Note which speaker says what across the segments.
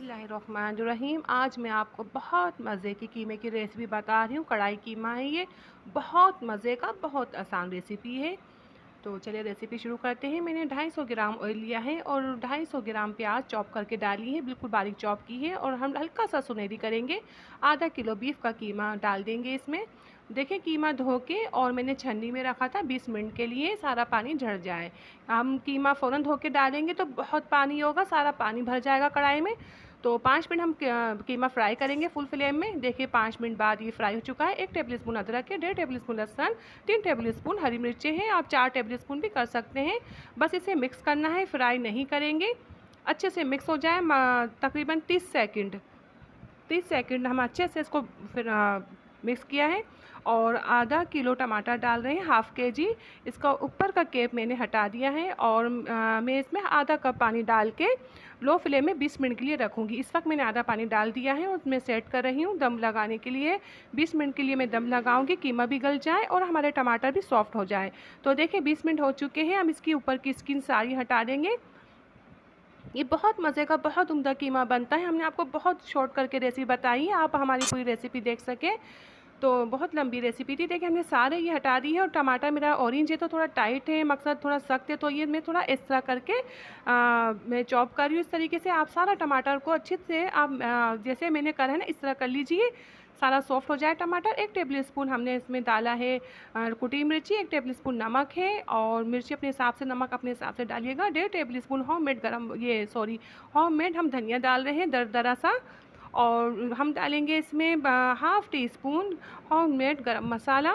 Speaker 1: बिस्मिल्लाहिर्रहमानिर्रहीम। आज मैं आपको बहुत मज़े की कीमे की रेसिपी बता रही हूँ। कढ़ाई कीमा है ये, बहुत मज़े का, बहुत आसान रेसिपी है। तो चलिए रेसिपी शुरू करते हैं। मैंने 250 ग्राम ऑयल लिया है और 250 ग्राम प्याज चॉप करके डाली है, बिल्कुल बारीक चॉप की है, और हम हल्का सा सुनहरी करेंगे। आधा किलो बीफ का कीमा डाल देंगे इसमें। देखिए कीमा धो के और मैंने छन्नी में रखा था 20 मिनट के लिए, सारा पानी झड़ जाए। हम कीमा फ़ौरन धो के डालेंगे तो बहुत पानी होगा, सारा पानी भर जाएगा कढ़ाई में। तो 5 मिनट हम कीमा फ्राई करेंगे फुल फ्लेम में। देखिए 5 मिनट बाद ये फ्राई हो चुका है। 1 टेबल स्पून अदरक है, 1.5 टेबल स्पून लहसुन, 3 टेबल स्पून हरी मिर्चें हैं, आप 4 टेबल स्पून भी कर सकते हैं। बस इसे मिक्स करना है, फ्राई नहीं करेंगे। अच्छे से मिक्स हो जाए, तकरीबन 30 सेकंड हम अच्छे से इसको फिर मिक्स किया है। और आधा किलो टमाटर डाल रहे हैं, हाफ़ के जी। इसका ऊपर का कैप मैंने हटा दिया है और मैं इसमें आधा कप पानी डाल के लो फ्लेम में 20 मिनट के लिए रखूँगी। इस वक्त मैंने आधा पानी डाल दिया है और मैं सेट कर रही हूँ दम लगाने के लिए। 20 मिनट के लिए मैं दम लगाऊंगी, कीमा भी गल जाए और हमारे टमाटर भी सॉफ्ट हो जाए। तो देखिए 20 मिनट हो चुके हैं। हम इसकी ऊपर की स्किन सारी हटा देंगे। ये बहुत मज़े का, बहुत उम्दा कीमा बनता है। हमने आपको बहुत शॉर्ट करके रेसिपी बताई है, आप हमारी पूरी रेसिपी देख सकें। तो बहुत लंबी रेसिपी थी। देखिए हमने सारे ये हटा दी है और टमाटर मेरा ऑरेंज है तो थोड़ा टाइट है, मकसद थोड़ा सख्त है, तो ये मैं थोड़ा इस तरह करके मैं चॉप कर रही हूँ। इस तरीके से आप सारा टमाटर को अच्छे से आप जैसे मैंने करा है ना, इस तरह कर लीजिए, सारा सॉफ्ट हो जाए टमाटर। 1 टेबल स्पून हमने इसमें डाला है कुटी मिर्ची, 1 टेबल स्पून नमक है, और मिर्ची अपने हिसाब से, नमक अपने हिसाब से डालिएगा। 1.5 टेबल स्पून होममेड हम धनिया डाल रहे हैं, दरदरा सा। और हम डालेंगे इसमें हाफ़ टी स्पून होममेड गरम मसाला।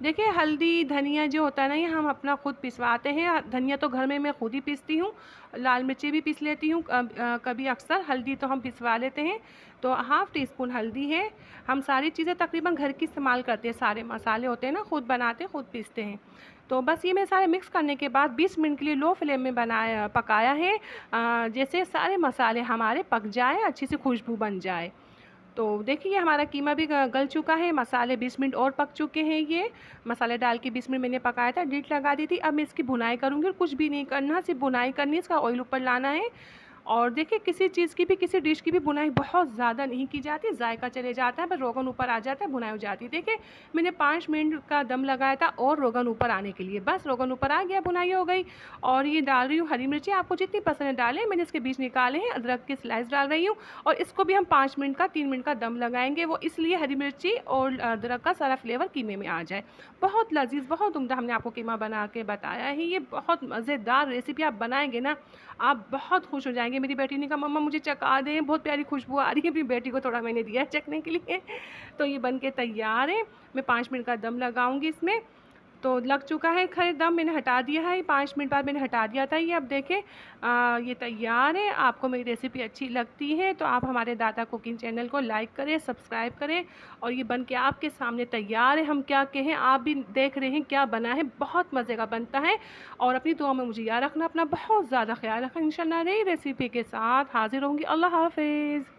Speaker 1: देखिए हल्दी धनिया जो होता है ना, ये हम अपना खुद पिसवाते हैं। धनिया तो घर में मैं खुद ही पीसती हूँ, लाल मिर्ची भी पीस लेती हूँ कभी अक्सर। हल्दी तो हम पिसवा लेते हैं। तो हाफ़ टी स्पून हल्दी है। हम सारी चीज़ें तकरीबन घर की इस्तेमाल करते हैं, सारे मसाले होते हैं ना, खुद बनाते हैं, खुद पीसते हैं। तो बस ये मैं सारे मिक्स करने के बाद 20 मिनट के लिए लो फ्लेम में पकाया है, जैसे सारे मसाले हमारे पक जाए, अच्छी सी खुशबू बन जाए। तो देखिए हमारा कीमा भी गल चुका है, मसाले 20 मिनट और पक चुके हैं। ये मसाले डाल के 20 मिनट मैंने पकाया था, लीड लगा दी थी। अब मैं इसकी भुनाई करूँगी और कुछ भी नहीं करना, सिर्फ भुनाई करनी है, इसका ऑयल ऊपर लाना है। और देखिए किसी चीज़ की भी, किसी डिश की भी भुनाई बहुत ज़्यादा नहीं की जाती, जायका चले जाता है, बस रोगन ऊपर आ जाता है, भुनाई हो जाती है। देखिए मैंने 5 मिनट का दम लगाया था और रोगन ऊपर आने के लिए, बस रोगन ऊपर आ गया, भुनाई हो गई। और ये डाल रही हूँ हरी मिर्ची, आपको जितनी पसंद है डालें, मैंने इसके बीज निकाले हैं। अदरक के स्लाइस डाल रही हूँ और इसको भी हम 5 मिनट का, 3 मिनट का दम लगाएंगे। वो इसलिए हरी मिर्ची और अदरक का सारा फ्लेवर कीमे में आ जाए। बहुत लजीज, बहुत उम्दा हमने आपको कीमा बना के बताया है। ये बहुत मज़ेदार रेसिपी आप बनाएंगे ना, आप बहुत खुश हो जाएंगे। मेरी बेटी ने कहा मम्मा मुझे चखा दें, बहुत प्यारी खुशबू आ रही है। अपनी बेटी को थोड़ा मैंने दिया है चखने के लिए। तो ये बन के तैयार है। मैं 5 मिनट का दम लगाऊंगी इसमें। तो लग चुका है, खैर दम मैंने हटा दिया है, 5 मिनट बाद मैंने हटा दिया था। ये अब देखें ये तैयार है। आपको मेरी रेसिपी अच्छी लगती है तो आप हमारे दादा कुकिंग चैनल को लाइक करें, सब्सक्राइब करें। और ये बन के आपके सामने तैयार है। हम क्या कहें, आप भी देख रहे हैं क्या बना है, बहुत मज़े का बनता है। और अपनी दुआ में मुझे याद रखना, अपना बहुत ज़्यादा ख्याल रखना। इंशाल्लाह नई रेसिपी के साथ हाजिर होंगी। अल्लाह हाफिज़।